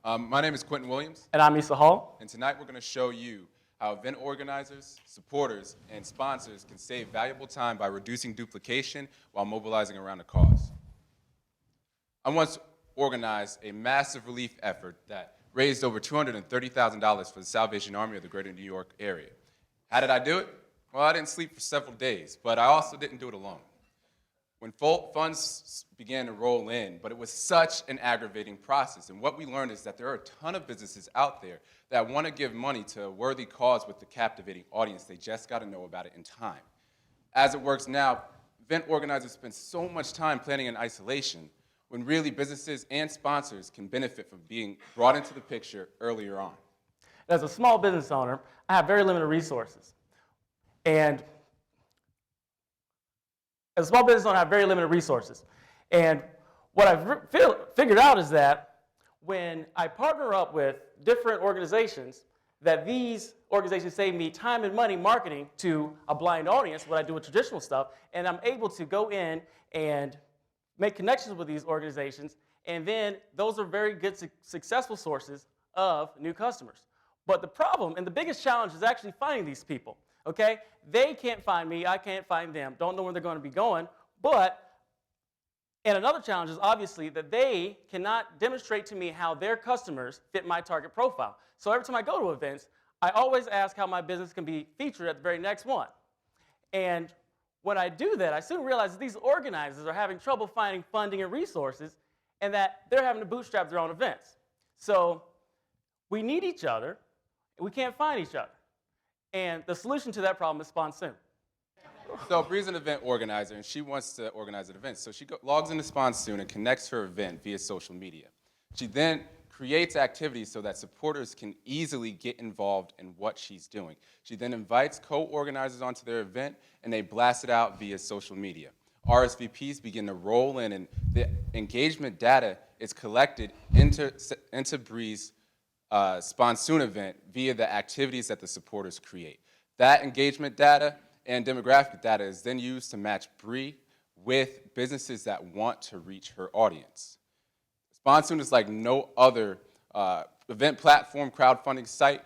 My name is Quentin Williams, And I'm Issa Hall. and tonight we're going to show you how event organizers, supporters, and sponsors can save valuable time by reducing duplication while mobilizing around a cause. I once organized a massive relief effort that raised over $230,000 for the Salvation Army of the greater New York area. How did I do it? Well, I didn't sleep for several days, but I also didn't do it alone. When funds began to roll in, but it was such an aggravating process. And what we learned is that there are a ton of businesses out there that want to give money to a worthy cause with a captivating audience. They just got to know about it in time. As it works now, event organizers spend so much time planning in isolation when really businesses and sponsors can benefit from being brought into the picture earlier on. As a small business owner, I have very limited resources. And as a small business owner, I have very limited resources. And what I've figured out is that when I partner up with different organizations, that these organizations save me time and money marketing to a blind audience, what I do with traditional stuff, and I'm able to go in and make connections with these organizations, and then those are very good, successful sources of new customers. But the problem, and the biggest challenge, is actually finding these people. Okay? They can't find me, I can't find them, don't know where they're going to be going, and another challenge is obviously that they cannot demonstrate to me how their customers fit my target profile. So every time I go to events, I always ask how my business can be featured at the very next one. And when I do that, I soon realize that these organizers are having trouble finding funding and resources, and that they're having to bootstrap their own events. So we need each other, and we can't find each other. And the solution to that problem is Sponsoon. So Bree's an event organizer, and she wants to organize an event. So she logs into Sponsoon and connects her event via social media. She then creates activities so that supporters can easily get involved in what she's doing. She then invites co-organizers onto their event, and they blast it out via social media. RSVPs begin to roll in, and the engagement data is collected into Bree's Sponsoon event via the activities that the supporters create. That engagement data and demographic data is then used to match Bree with businesses that want to reach her audience. Sponsoon is like no other event platform, crowdfunding site,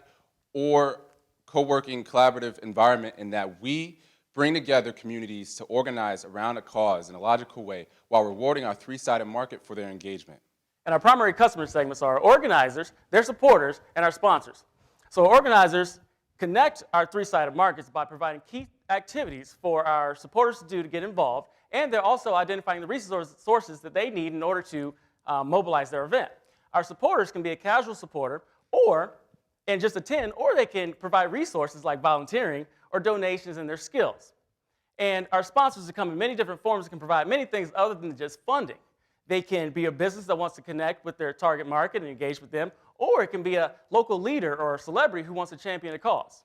or co-working collaborative environment in that we bring together communities to organize around a cause in a logical way while rewarding our three-sided market for their engagement. And our primary customer segments are our organizers, their supporters, and our sponsors. So organizers connect our three-sided markets by providing key activities for our supporters to do to get involved, and they're also identifying the resources that they need in order to mobilize their event. Our supporters can be a casual supporter and just attend, or they can provide resources like volunteering or donations in their skills. And our sponsors come in many different forms and can provide many things other than just funding. They can be a business that wants to connect with their target market and engage with them, or it can be a local leader or a celebrity who wants to champion a cause.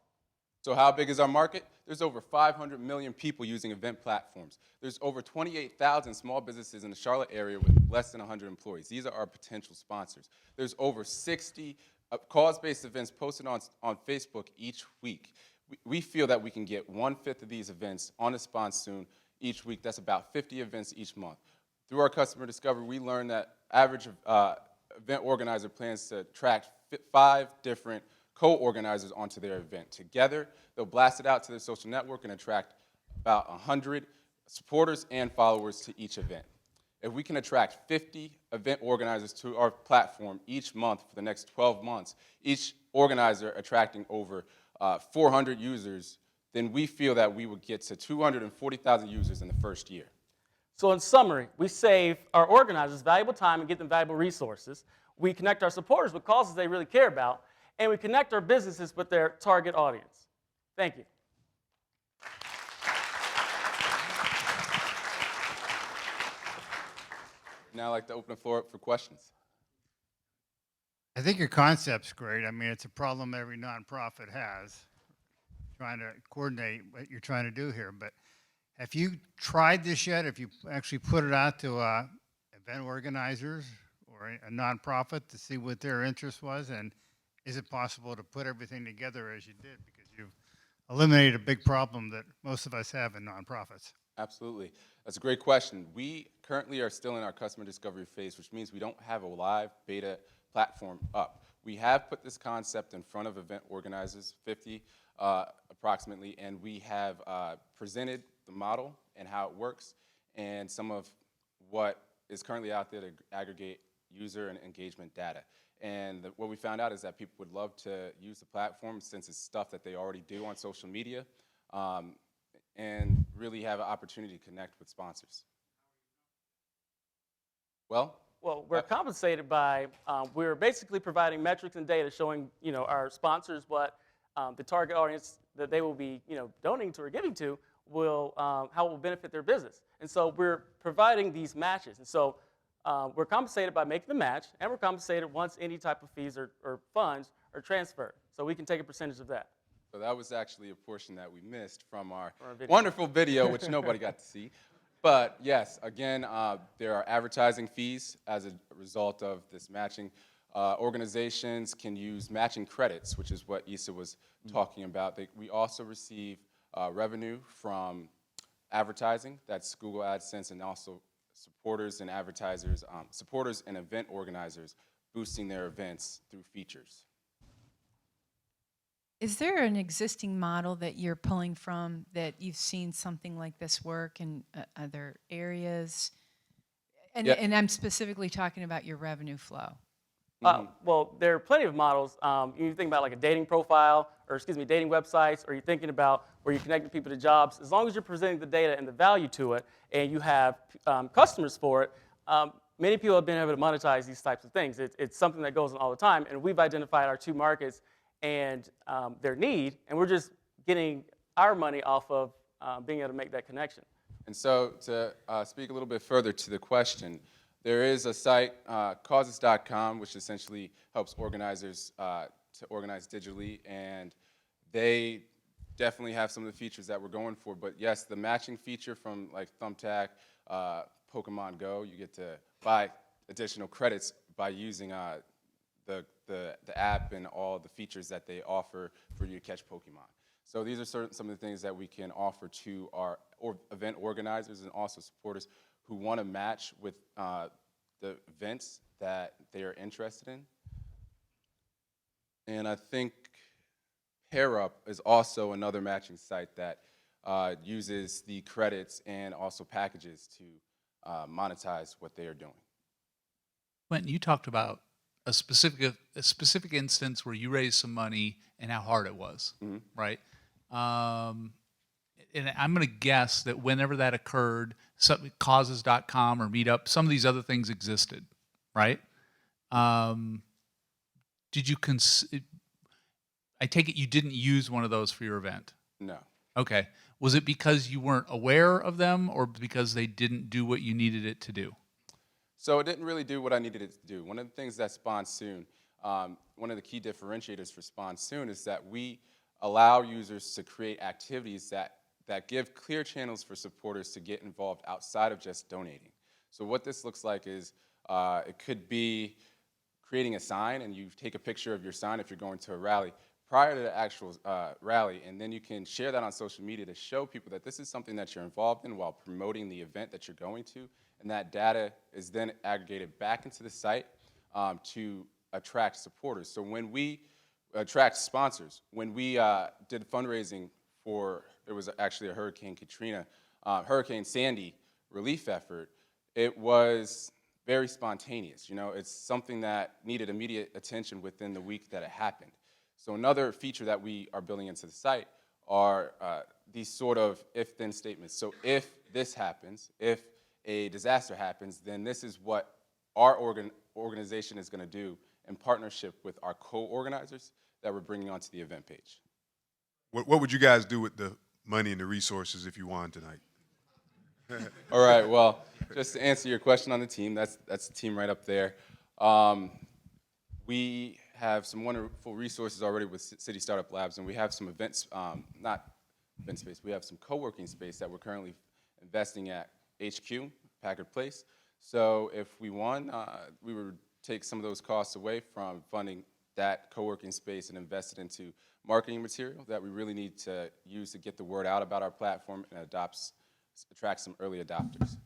So how big is our market? There's over 500 million people using event platforms. There's over 28,000 small businesses in the Charlotte area with less than 100 employees. These are our potential sponsors. There's over 60 cause-based events posted on Facebook each week. We feel that we can get 1/5 of these events on a Sponsoon each week. That's about 50 events each month. Through our customer discovery, we learned that average event organizer plans to attract 5 different co-organizers onto their event. Together, they'll blast it out to their social network and attract about 100 supporters and followers to each event. If we can attract 50 event organizers to our platform each month for the next 12 months, each organizer attracting over 400 users, then we feel that we would get to 240,000 users in the first year. So in summary, we save our organizers valuable time and get them valuable resources. We connect our supporters with causes they really care about, and we connect our businesses with their target audience. Thank you. Now I'd like to open the floor up for questions. I think your concept's great. I mean, it's a problem every nonprofit has, trying to coordinate what you're trying to do here. But have you tried this yet? Have you actually put it out to event organizers or a nonprofit to see what their interest was? And is it possible to put everything together as you did? Because you've eliminated a big problem that most of us have in nonprofits. Absolutely. That's a great question. We currently are still in our customer discovery phase, which means we don't have a live beta platform up. We have put this concept in front of event organizers, 50 approximately, and we have presented the model and how it works and some of what is currently out there to aggregate user and engagement data. And what we found out is that people would love to use the platform since it's stuff that they already do on social media, and really have an opportunity to connect with sponsors. Well, We're compensated by, we're basically providing metrics and data showing, our sponsors what the target audience that they will be, donating to or giving to will, how it will benefit their business. And so we're providing these matches. And so we're compensated by making the match, and we're compensated once any type of fees or funds are transferred. So we can take a percentage of that. so that was actually a portion that we missed from our video. wonderful video, which nobody got to see. But yes, again, there are advertising fees as a result of this matching. Organizations can use matching credits, which is what Issa was talking about. We also receive revenue from advertising, that's Google AdSense, and also supporters and advertisers, supporters and event organizers boosting their events through features. Is there an existing model that you're pulling from that you've seen something like this work in other areas? And, Yeah. and I'm specifically talking about your revenue flow. Well, there are plenty of models. You think about like a dating profile, or dating websites, or you're thinking about where you connect people to jobs. As long as you're presenting the data and the value to it, and you have customers for it, many people have been able to monetize these types of things. It's something that goes on all the time, and we've identified our two markets and their need, and we're just getting our money off of being able to make that connection. And so to speak a little bit further to the question, there is a site, causes.com, which essentially helps organizers to organize digitally, and they definitely have some of the features that we're going for. But yes, the matching feature from like Thumbtack, Pokemon Go, you get to buy additional credits by using the app and all the features that they offer for you to catch Pokemon. So these are some of the things that we can offer to our event organizers and also supporters who want to match with the events that they are interested in. And I think PairUp is also another matching site that uses the credits and also packages to monetize what they are doing. Quentin, you talked about a specific instance where you raised some money and how hard it was, right? And I'm going to guess that whenever that occurred, causes.com or Meetup, some of these other things existed, right? Did you I take it you didn't use one of those for your event? No. Okay. Was it because you weren't aware of them, or because they didn't do what you needed it to do? So it didn't really do what I needed it to do. One of the things that Sponsoon, one of the key differentiators for Sponsoon is that we allow users to create activities that give clear channels for supporters to get involved outside of just donating. So what this looks like is it could be creating a sign, and you take a picture of your sign if you're going to a rally prior to the actual rally, and then you can share that on social media to show people that this is something that you're involved in while promoting the event that you're going to, and that data is then aggregated back into the site to attract supporters. So when we attract sponsors, when we did fundraising for, it was actually a Hurricane Sandy relief effort, it was very spontaneous. You know, it's something that needed immediate attention within the week that it happened. So another feature that we are building into the site are these sort of if-then statements. So if this happens, if a disaster happens, then this is what our organization is going to do in partnership with our co-organizers that we're bringing onto the event page. What would you guys do with the money and the resources if you won tonight? All right, well, just to answer your question on the team, that's the team right up there. We have some wonderful resources already with City Startup Labs, and we have some events, not event space, we have some co-working space that we're currently investing at HQ, Packard Place. So if we won, we would take some of those costs away from funding that co-working space and invest it into marketing material that we really need to use to get the word out about our platform and attract some early adopters.